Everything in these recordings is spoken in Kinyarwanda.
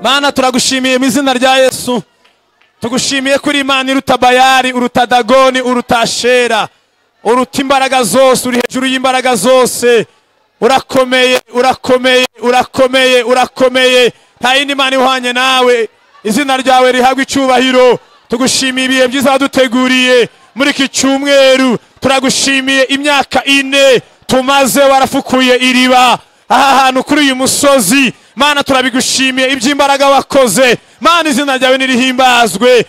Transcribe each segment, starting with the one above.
Mana turagushimiye mu izina rya Yesu. Tugushimiye kuri Imana iruta Bayali, uruta Dagoni, uruta Shera, uruta imbaraga zose, uri hejuru y'imbaraga zose. Urakomeye, urakomeye, urakomeye, urakomeye. Nta yindi Mana ihwanye nawe. Izina ryawe rihabwa icyubahiro. Tugushimiye ibihe byiza waduteguriye muri iki cyumweru. Turagushimiye imyaka 4 tumaze warafukuye iriba aha hantu kuri uyu musozi. Mana turabigushimiye iby'imbaraga wakoze. Mana izina ryawe nirihimbazwe.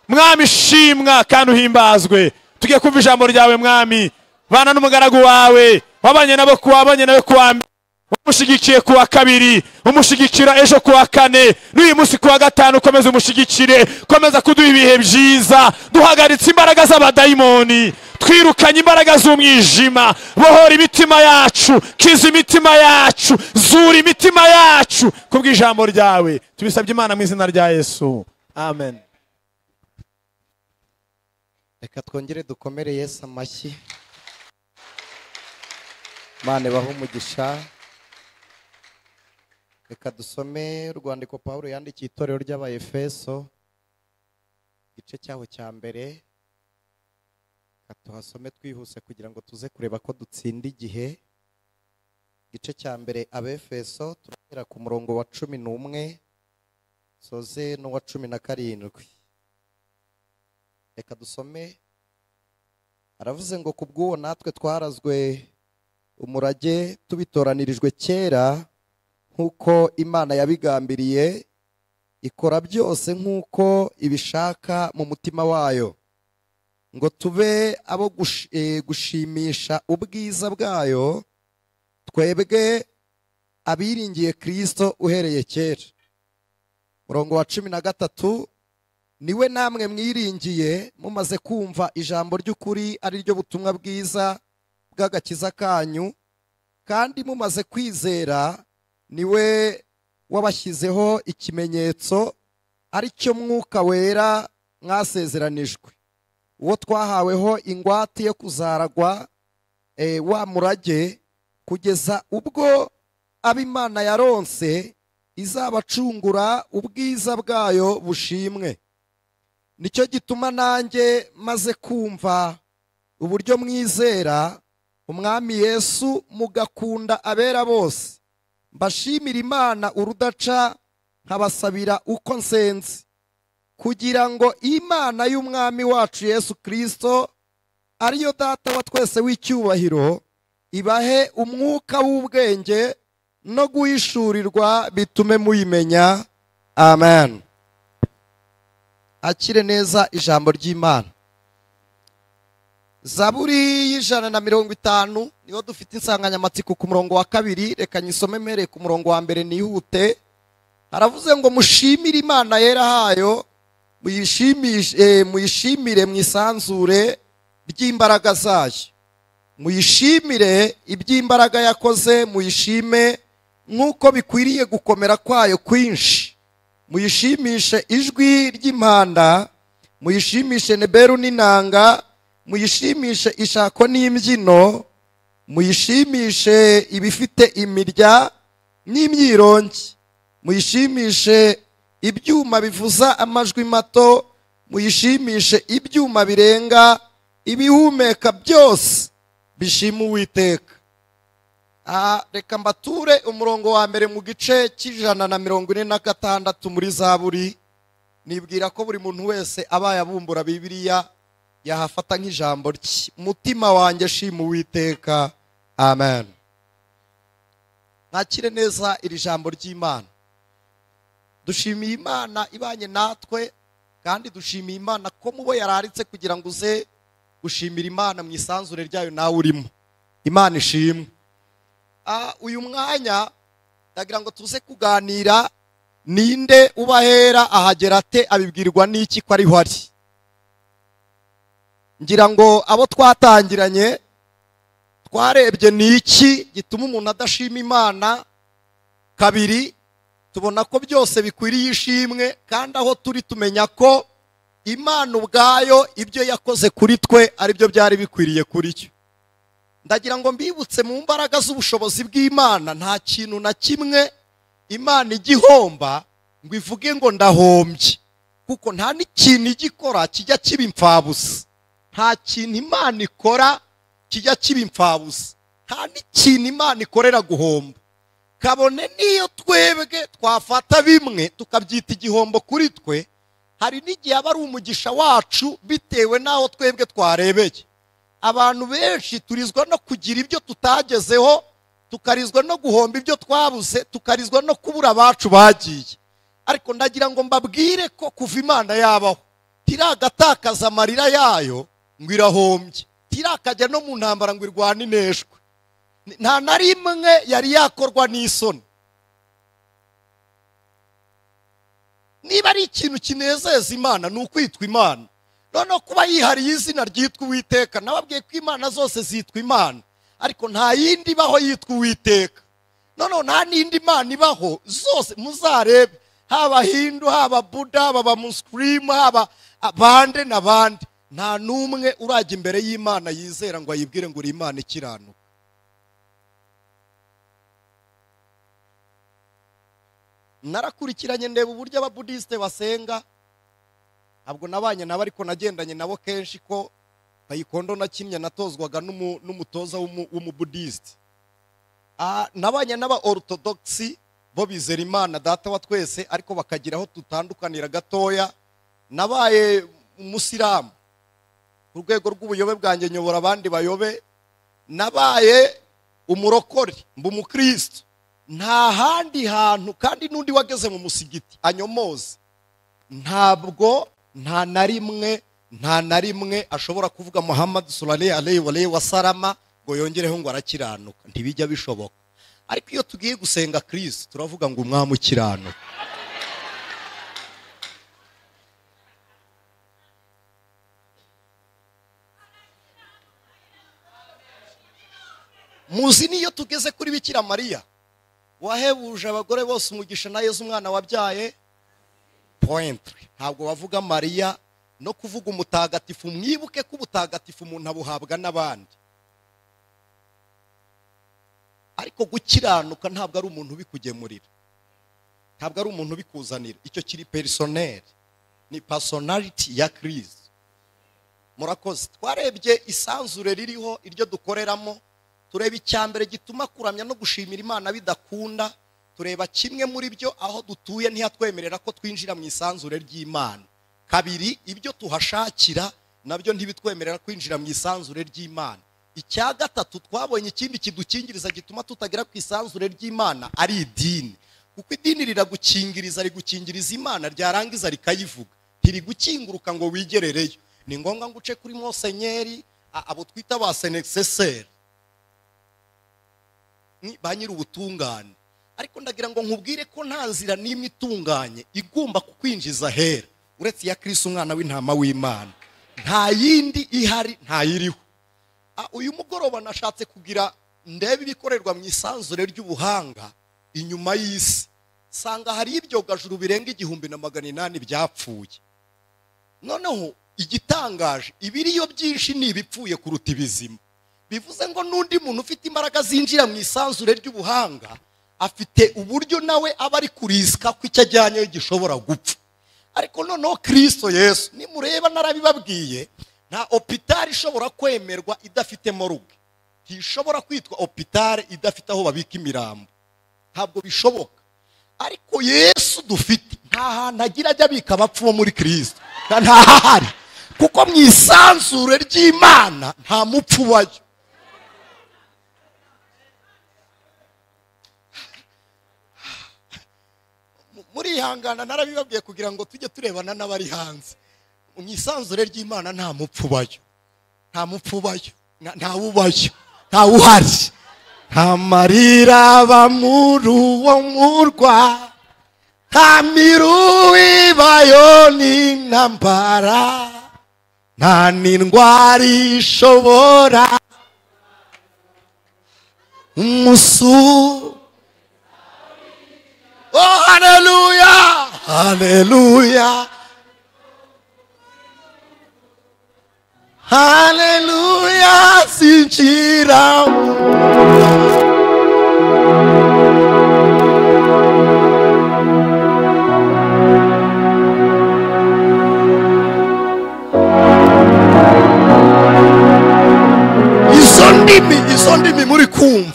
Mwami shimwa kandi uhimbazwe. Tugiye kumva ijambo ryawe Mwami. Bana n'umugaragu wawe wabanye nabo kuwabanye nawe kuwa umushigikiye kuwa kabiri, umushigikira ejo kuwa kane, n'uyu munsi kuwa gatanu ukomeza umushigikire, komeza kuduha ibihe byiza. Duhagaritse imbaraga z'abadayimoni, twirukanye imbaraga z'umwijima. Bohora imitima yacu, kiza imitima yacu, zura imitima yacu kubw'ijambo ryawe. Tubisabye Imana mu izina rya Yesu, amen. Reka twongere dukomere Yesu amashyi. Mane baho umugisha. Reka dusome urwandiko Pawulo yandikiye itorero ry'Abayefeso igice cyaho cya mbere. Tuhasome twihuse kugira ngo tuze kureba ko dutsinda igihe. Igice cya mbere Abefeso turahera ku murongo wa 11 soze no wa 17. Reka dusome. Aravuze ngo kubw'uwo natwe twarazwe umurage tubitoranirijwe kera, nk'uko Imana yabigambiriye, ikora byose nk'uko ibishaka mu mutima wayo, ngo tube abo gushimisha ubwiza bwayo, twebwe abiringiye Kristo uhereye kera. Murongo wa 13, niwe namwe mwiringiye mumaze kumva ijambo ry'ukuri ari ryo butumwa bwiza bw'agakiza kanyu, kandi mumaze kwizera niwe wabashyizeho ikimenyetso ari cyo mwuka wera mwasezeranijwe, uwo twahaweho ingwate yo kuzaragwa wa murage, kugeza ubwo ab'Imana yaronse izabacungura ubwiza bwayo bushimwe. Nicyo gituma nanjye maze kumva uburyo mwizera Umwami Yesu mugakunda abera bose, mbashimira Imana urudaca, nkabasabira uko nsenze, kugira ngo Imana y'Umwami wacu Yesu Kristo ariyo Data wa twese w'icyubahiro, ibahe umwuka w'ubwenge no guhishurirwa bitume muyimenya. Amen. Akire neza ijambo ry'Imana. Zaburi y'150 niho dufite insanganyamatsiko ku murongo wa 2. Reka nyisome mere ku murongo wa 1 nihute. Haravuze ngo mushimire Imana yera hayo, muyishimire mwisanzure by'imbaraga zayo, muyishimire iby'imbaraga yakoze, muyishime nk'uko bikwiriye gukomera kwayo kwinshi, muyishimishe ijwi ry'impanda, muyishimishe neberu n'inanga, muyishimishe ishako n'imbyino, muyishimishe ibifite imirya n'imyirongi, muyishimishe ibyuma bivuza amajwi mato, muyishimishe ibyuma birenga ibihumeka byose bishima Uwiteka. Reka mbature umurongo wa 1 mu gice cy'146 muri Zaburi. Nibwira ko buri muntu wese abaye abumbura Bibiliya yahafata nk'ijambo rye. Mutima wanjye shima Uwiteka. Amen. Nakire neza iri jambo ry'Imana. Dushimiye Imana ibanye natwe, kandi dushimiye Imana ko mubo yararitse kugira ngo uze gushimira Imana mu isanzure ryayo nawe urimo. Imana ishimwe. Uyu mwanya ndagira ngo tuze kuganira, ninde ubahera ahagera ate, abibwirwa n'iki ko ariho ari. Ngira ngo abo twatangiranye twarebye n'iki gituma umuntu adashima Imana. Kabiri, tubona ko byose bikwiriye ishimwe, kandi aho turi tumenya ko Imana ubwayo ibyo yakoze kuri twe ari byo byari bikwiriye kuri cyo. Ndagira ngo mbibutse mu mbaraga z'ubushobozi bw'Imana nta kintu na kimwe Imana igihomba ngo ivuge ngo ndahombye, kuko nta n'ikintu igikora kijya kiba impfabusa. Nta kintu Imana ikora kijya kiba impfabusa, nta n'ikintu Imana ikorera guhomba. Kabone niyo twebwe twafata bimwe tukabyita igihombo kuri twe, hari n'igihe aba ari umugisha wacu bitewe n'aho twebwe twarebeye. Abantu benshi turizwa no kugira ibyo tutagezeho, tukarizwa no guhomba ibyo twabuze, tukarizwa no kubura abacu bagiye. Ariko ndagira ngo mbabwire ko kuva Imana yabaho tiragatakaza amarira yayo ngo irahombye, tirakajya no mu ntambara ngo irwane ineshwe. Nta na rimwe yari yakorwa n'isoni. Niba ari ikintu kinezeza Imana ni ukwitwa Imana. Noneho kuba yihariye izina ryitwa Uwiteka, nababwiye ko Imana zose zitwa Imana, ariko nta yindi ibaho yitwa Uwiteka. Noneho nta n'indi Imana ibaho, zose muzarebe, haba Hindu, haba Buddha, haba Muslim, haba abande n'abandi, nta n'umwe urajya imbere y'Imana yizera ngo ayibwire ngo uri Imana ikiranuka. Narakurikiranye ndeba uburyo ababudiste basenga, ntabwo nabanye nabo ariko nagendanye nabo kenshi, ko Tayikondo nakinnye natozwaga n'umutoza w'umubudiste. Nabanye n'aba orthodoxi bo bizera Imana data wa twese, ariko bakagiraho tutandukanira gatoya. Nabaye umusilamu, ku rwego rw'ubuyobe bwanjye nyobora abandi bayobe. Nabaye umurokore mba umukristo. Nta handi hantu kandi n'undi wageze mu musigiti anyomoze, ntabwo nta na rimwe ashobora kuvuga Muhammad sallallahu alaihi wasallam ngo yongereho ngo arakiranuka. Ntibijya bishoboka. Ariko iyo tugiye gusenga Kristo turavuga ngo umwami ukiranuka. Muzi niyo tugeze kuri Bikira Mariya, wahebuje abagore bose umugisha na Yesu umwana wabyaye, point. Ntabwo bavuga Mariya. No kuvuga umutagatifu, mwibuke ko ubutagatifu umuntu abuhabwa n'abandi, ariko gukiranuka ntabwo ari umuntu ubikugemurira, ntabwo ari umuntu ubikuzanira. Icyo kiri personnel, ni personality ya Kristo. Murakoze. Twarebye isanzure ririho iryo dukoreramo, tureba icyambere gituma kuramya no gushimira Imana bidakunda. Tureba kimwe muri byo, aho dutuye ntihatwemerera ko twinjira mu isanzure ry'Imana. Kabiri, ibyo tuhashakira nabyo ntibitwemerera kwinjira mu isanzure ry'Imana. Icya gatatu, twabonye ikindi kidukingiriza gituma tutagera ku isanzure ry'Imana ari idini. Kuko idini riragukingiriza, rigukingiriza Imana, ryarangiza rikayivuga, ntirigukinguruka ngo wigerereyo. Ni ngombwa ngo uce kuri Monsenyeri, abo twita ba senexesseur, ba nyiri ubutungane. Ariko ndagira ngo nkubwire ko nta nzira n'imwe itunganye igomba kukwinjiza hera uretse ya Kristo umwana w'intama w'Imana. Nta yindi ihari, nta yiriho. Uyu mugoroba nashatse kugira ndebe ibikorerwa mu isanzure ry'ubuhanga inyuma y'isi. Sanga hari ibyogajuru birenga 1800 byapfuye. Noneho igitangaje, ibiriyo byinshi ni ibipfuye kuruta ibizima. Bivuze ngo n'undi muntu ufite imbaraga zinjira mu isanzure ry'ubuhanga afite uburyo nawe aba ari kuriska ko icyo ajyanyeyo gishobora gupfa. Ariko noneho Kristo Yesu, nimureba narabibabwiye, nta hopitali ishobora kwemerwa idafite moruge. Ntishobora kwitwa hopitali idafite aho babika imirambo. Ntabwo bishoboka. Ariko Yesu dufite nta hantu agira ajya abika abapfu bo muri Kristo. Ntahari. Kuko mu isanzure ry'Imana nta mupfu ubayo. Muri ihangana narabibabwiye kugira ngo tujye turebana n'abari hanze. Mu isanzure ry'Imana nta mupfu ubayo. Nta mupfu ubayo. Nta ubayo. Nta uhari. Nta marira aba muri uwo murwa. Nta miru ibayo n'intambara. Nta n'indwara ishobora umusu. Oh, hallelujah! Hallelujah! Hallelujah! Sinchira.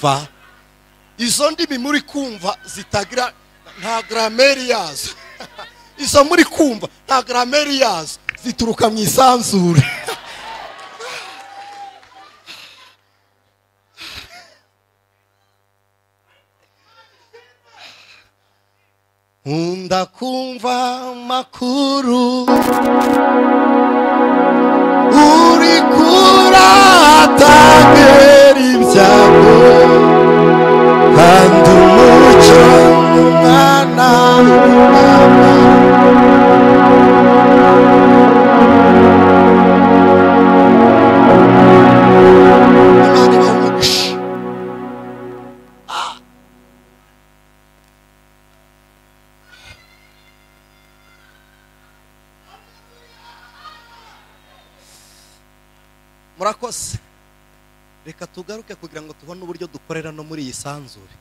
kumva, izo ndimi muri kumva zitagira nta grameri yazo. Izo muri kumva nta grameri yazo, zituruka mu isanzure. Nkunda kumva amakuru uri kuratagera ibyago, kandi umucyo umwana w'umwana. Murakoze. Reka tugaruke kugira ngo tubone uburyo dukorera no muri iyi sanzure,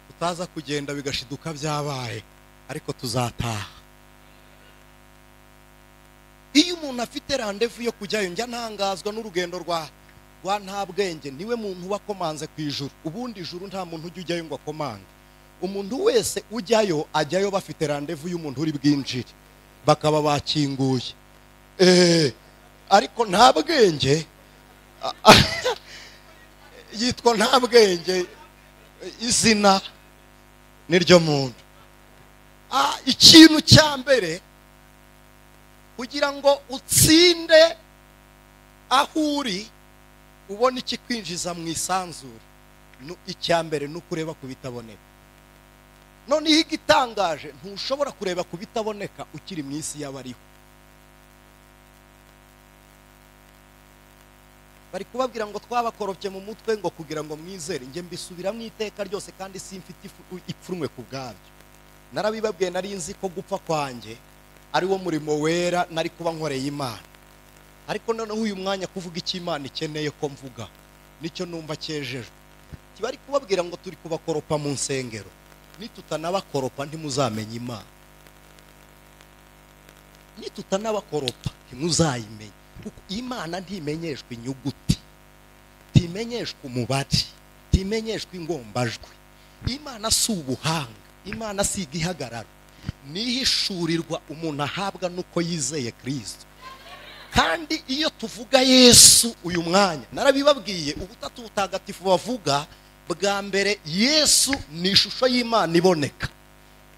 tutaza kugenda bigashiduka byabaye, ariko tuzataha. Iyo umuntu afite randevu yo kujyayo, njya ntangazwa n'urugendo rwa nta bwenge. Niwe muntu wakomanze ku ijuru, ubundi ijuru nta muntu ujya ujyayo ngo akomange. Umuntu wese ujyayo ajyayo bafite randevu y'umuntu uri bwinjire, bakaba bakinguye. Ariko nta bwenge yitwa nta bwenge, izina niryo muntu. Ikintu cya mbere kugira ngo utsinde aho uri, ubona ikikwinjiza mu isanzure, icya mbere ni ukureba ku bitaboneka. Noneho igitangaje, ntushobora kureba ku bitaboneka ukiri mu isi y'abariho. Bari kubabwira ngo twabakorofye mu mutwe ngo kugira ngo mwizere. Njye mbisubira mu iteka ryose kandi simfite ipfunwe ku bwabyo. Narabibabwiye, nari nzi ko gupfa kwanjye ari wo murimo wera nari kuba nkoreye Imana. Ariko noneho uyu mwanya kuvuga icyo Imana ikeneye ko mvuga, nicyo numva cyejejwe. Bari kubabwira ngo turi kubakoropa mu nsengero, nitutanabakoropa ntimuzamenya Imana. Nitutanabakoropa ntimuzayimenya. Kuko Imana ntimenyeshwa inyuguti, ntimenyeshwa umubare, ntimenyeshwa ingombajwi. Imana si ubuhanga, Imana si igihagararo, nihishurirwa umuntu ahabwa nuko yizeye Kristo. Kandi iyo tuvuga Yesu uyu mwanya, narabibabwiye, ubutatu butagatifu bavuga, bwa mbere Yesu ni ishusho y'Imana iboneka.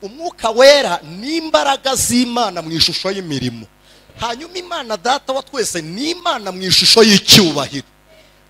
Umwuka wera ni imbaraga z'Imana mu ishusho y'imirimo. Hanyuma Imana Data wa twese ni Imana mu ishusho y'icyubahiro.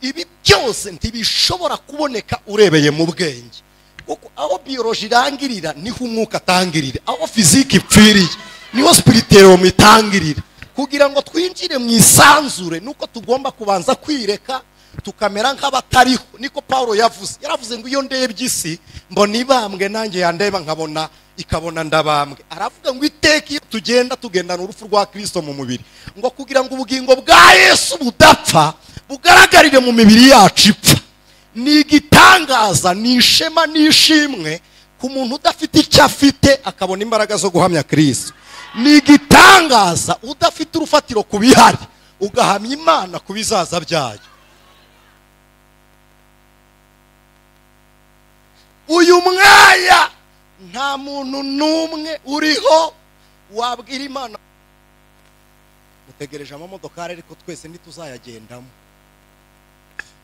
Ibi byose ntibishobora kuboneka urebeye mu bwenge, kuko aho biology irangirira niho umwuka atangirira, aho fiziki ipfiriye niho spirituel itangirira. Kugira ngo twinjire mu isanzure nuko tugomba kubanza kwireka, tukamera nk'abatariho. Niko Paulo yaravuze ngo iyo ndebye isi mbona ibambwe, nanjye yandeba nkabona ikabona ndabambwe. Aravuga ngo iteka iyo tugendana urupfu rwa Kristo mu mubiri, ngo kugira ngo ubugingo bwa Yesu budapfa bugaragarire mu mibiri yacu ipfa. Ni igitangaza, ni ishema n'ishimwe ku muntu udafite icyo afite akabona imbaraga zo guhamya Kristo. Ni igitangaza udafite urufatiro ku bihari ugahamya Imana ku bizaza byayo. Uyu mwanya nta muntu n'umwe uriho wabwira Imana mutegereje amamodokari, ariko twese ntituzayagendamo.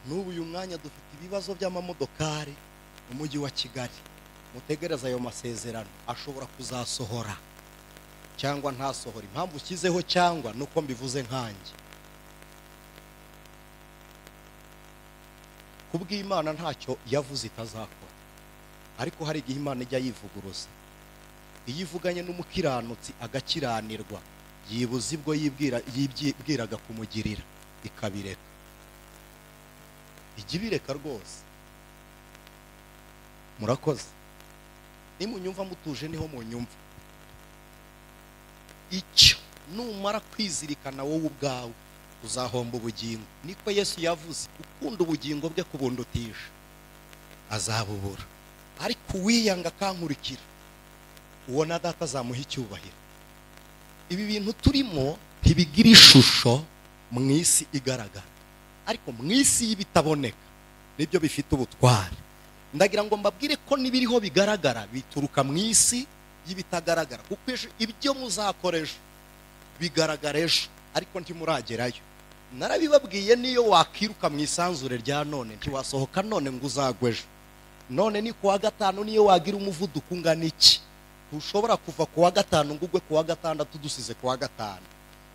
N'ubu uyu mwanya dufite ibibazo by'amamodokari mu mujyi wa Kigali. Mutegereza ayo masezerano, ashobora kuzasohora cyangwa ntasohora. Impamvu ushyizeho cyangwa nuko mbivuze nkanjye, kubw'Imana ntacyo yavuze itazakora. Ariko hari igihe Imana ijya yivuguruza. Iyo ivuganye n'umukiranutsi agakiranirwa, yibuza ibwo yibwiraga kumugirira, ikabireka. Ijya ibireka rwose. Murakoze. Nimunyumva mutuje niho munyumva. Icyo numara kwizirikana wowe ubwawe uzahomba ubugingo. Niko Yesu yavuze, ukunda ubugingo bwe kubundutisha azabubura. Ariko uwiyanga akankurikira, uwo na Data azamuha icyubahiro. Ibi bintu turimo ntibigira ishusho mu isi igaragara, ariko mu isi y'ibitaboneka nibyo bifite ubutware. ndagira ngo mbabwire ko n'ibiriho bigaragara bituruka mu isi y'ibitagaragara, kuko ibyo muzakoresha bigaragara ejo ariko ntimuragerayo. Narabibabwiye, niyo wakiruka mu isanzure rya none ntiwasohoka none ngo uzagwe ejo. None ni kuwa gatanu, niyo wagira umuvuduko ungana iki ntushobora kuva kuwa gatanu ngo ugwe kuwa gatandatu dusize kuwa gatanu.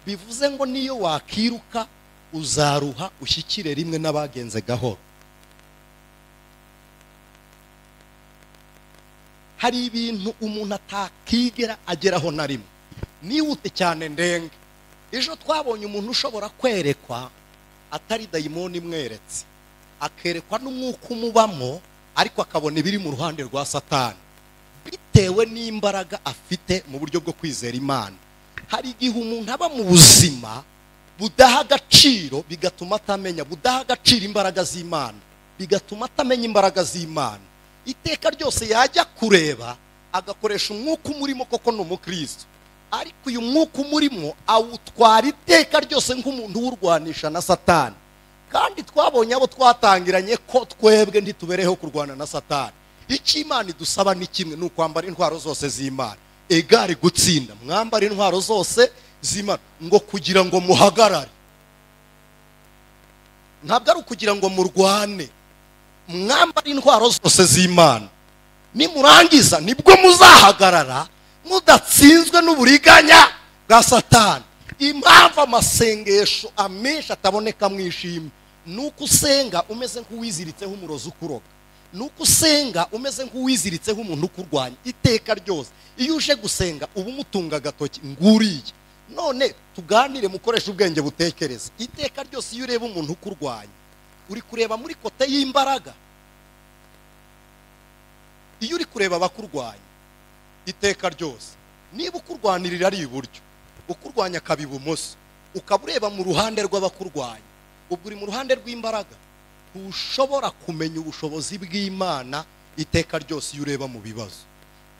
Bivuze ngo niyo wakiruka uzaruha ushyikire rimwe n'abagenze gahoro. Hari ibintu umuntu atakigera ageraho na rimwe. Nihute cyane ndenge. Ejo twabonye umuntu ushobora kwerekwa atari dayimoni imweretse, akerekwa n'umwuka umubamo, ariko akabona ibiri mu ruhande rwa Satani bitewe n'imbaraga afite mu buryo bwo kwizera Imana. Hari igihe umuntu aba mu buzima budaha agaciro, bigatuma atamenya, budaha agaciro imbaraga z'Imana, bigatuma atamenya imbaraga z'Imana. Iteka ryose yajya kureba agakoresha umwuka umurimo, koko ni umukristo, ariko uyu mwuka umurimo awutwara iteka ryose nk'umuntu wurwanisha na Satani. Kandi twabonye abo twatangiranye ko twebwe ntitubereho kurwana na Satani. Icyo Imana idusaba ni kimwe, ni ukwambara intwaro zose z'Imana. Egari gutsinda, mwambara intwaro zose z'Imana ngo kugira ngo muhagarare. Ntabwo ari ukugira ngo murwane, mwambara intwaro zose z'Imana. Nimurangiza nibwo muzahagarara mudatsinzwe n'uburiganya bwa Satani. Impamvu amasengesho amenshi ataboneka mwishimye, nuko usenga umeze nk'uwiziritseho umurozi ukuroga, nuko usenga umeze nk'uwiziritseho umuntu ukurwanya iteka ryose. Iyo uje gusenga uba umutunga agatoki nguriye. None tuganire, mukoresha ubwenge butekereza. Iteka ryose iyo ureba umuntu ukurwanya, uri kureba muri kote y'imbaraga. Iyo uri kureba abakurwanya iteka ryose, niba ukurwanirira ari iburyo, ukurwanya akaba ibumoso, ukaba ureba mu ruhande rw'abakurwanya, ubwo uri mu ruhande rw'imbaraga, ntushobora kumenya ubushobozi bw'Imana iteka ryose iyo ureba mu bibazo.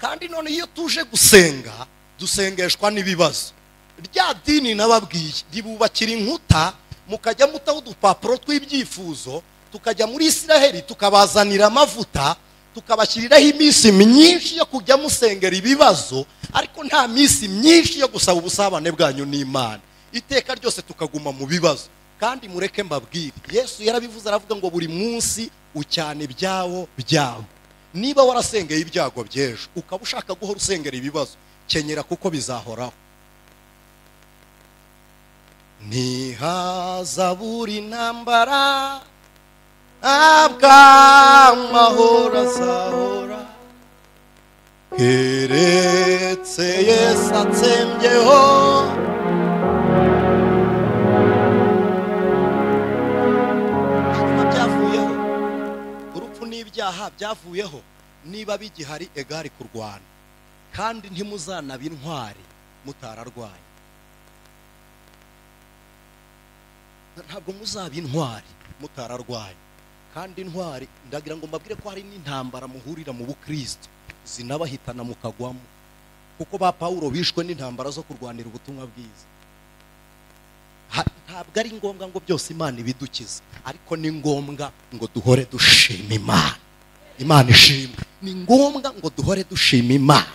Kandi none iyo tuje gusenga, dusengeshwa n'ibibazo. Rya dini nababwiye ribubakira inkuta, mukajya mutaho udupapuro tw'ibyifuzo, tukajya muri Isiraheli tukabazanira amavuta, tukabashyiriraho iminsi myinshi yo kujya musengera ibibazo, ariko nta minsi myinshi yo gusaba ubusabane bwanyu n'Imana. Iteka ryose tukaguma mu bibazo. Kandi mureke mbabwire, Yesu yarabivuze, aravuga ngo buri munsi ucyane ibyawo byawo. Niba warasengeye ibyago by'ejo ukaba ushaka guhora usengera ibibazo, kenyera kuko bizahoraho. Nihaza buri ntambara abw'amahoro azahora, keretse Yesu atsembyeho. Hanyuma byavuyeho, urupfu n'ibyaha byavuyeho. Niba bigihari egari kurwana, kandi ntimuzanaba intwari mutararwanya. Ntabwo muzaba intwari mutararwanya. Kandi intwari, ndagira ngo mbabwire ko hari n'intambara muhurira mu bukristo zinabahitana mukagwamo, kuko ba Pawulo bishwe n'intambara zo kurwanira ubutumwa bwiza. Ntabwo ari ngombwa ngo byose Imana ibidukize, ariko ni ngombwa ngo duhore dushima Imana. Imana ishimwe. Ni ngombwa ngo duhore dushima Imana.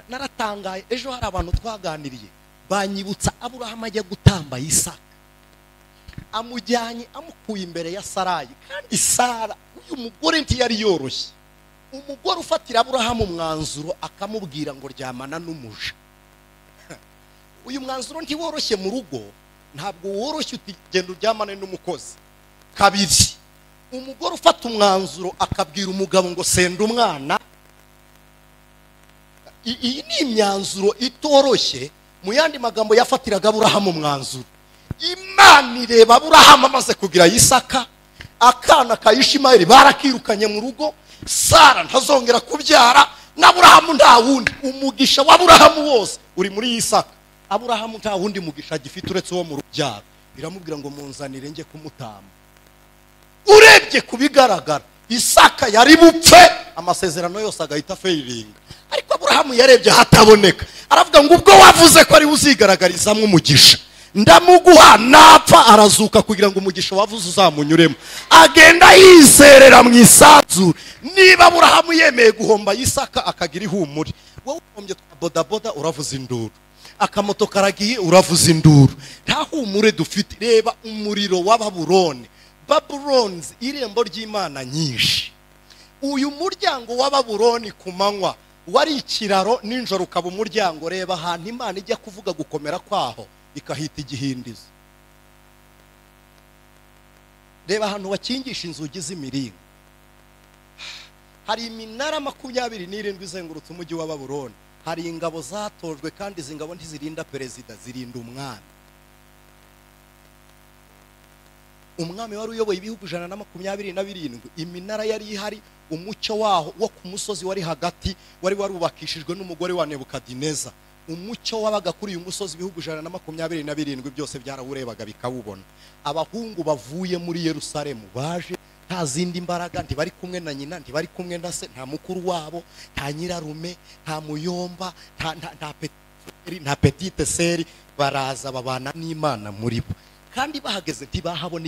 Naratangaye, ejo hari abantu twaganiriye banyibutsa Aburahamu ajya gutamba Isaka, amujyanye amukuye imbere ya Sarayi. Kandi Sara uyu mugore ntiyari yoroshye. Umugore ufatira Aburahamu umwanzuro akamubwira ngo ryamana n'umuja. Uyu mwanzuro ntiworoshye mu rugo, ntabwo woroshye uti genda uryamane n'umukozi. Kabiri, umugore ufata umwanzuro akabwira umugabo ngo senda umwana. Iyi ni imyanzuro itoroshye. Mu yandi magambo, yafatiraga Aburahamu umwanzuro. Imana ireba Aburahamu amaze kugira Isaka, akana ka Ishimayeli barakirukanye mu rugo, Sara ntazongera kubyara, na Aburahamu nta wundi. Umugisha wa Aburahamu wose uri muri Isaka. Aburahamu nta wundi mugisha gifite uretse wo mu rubyaro. Biramubwira ngo munzanire njye kumutamba. Urebye kubigaragara, Isaka yari bupfe, amasezerano yose agahita failinga. Ariko Aburahamu yarebye hataboneka, aravuga ngo ubwo wavuze ko ari uzigaragarizamo umugisha, ndamuguha napfa arazuka kugira ngo umugisha wavuze uzamunyuremo. Agenda yizerera mu isanzure. Niba Aburahamu yemeye guhomba Isaka akagira ihumure, wowe uhombye twa bodaboda uravuza induru, akamoto karagiye uravuza induru, nta humure dufite. Reba umuriro wa Babuloni. Babulons irembo ry'Imana nyinshi. Uyu muryango wa Babuloni ku manywa wari ikiraro, ninjoro ukaba umuryango. Reba ahantu Imana ijya kuvuga gukomera kwaho ikahita igihindiza. Reba ahantu wakingisha inzugi z'imiringa. Hari iminara 27 izengurutse umujyi wa Babuloni. Hari ingabo zatojwe, kandi izi ngabo ntizirinda perezida, zirinda umwami. Umwami wari uyoboye ibihugu 127. Iminara yari ihari, umucyo waho wo ku musozi wari hagati wari warubakishijwe n'umugore wa Nebukadineza. Umucyo wabaga kuri uyu musozi ibihugu 127 byose byarawurebaga bikawubona. Abahungu bavuye muri Yerusalemu baje, nta zindi mbaraga, ntibari kumwe na nyina, ntibari kumwe na se, nta mukuru wabo, nta nyirarume, nta muyomba, nta petite seri. Baraza babana n'Imana muri bo, kandi bahageze ntibahabona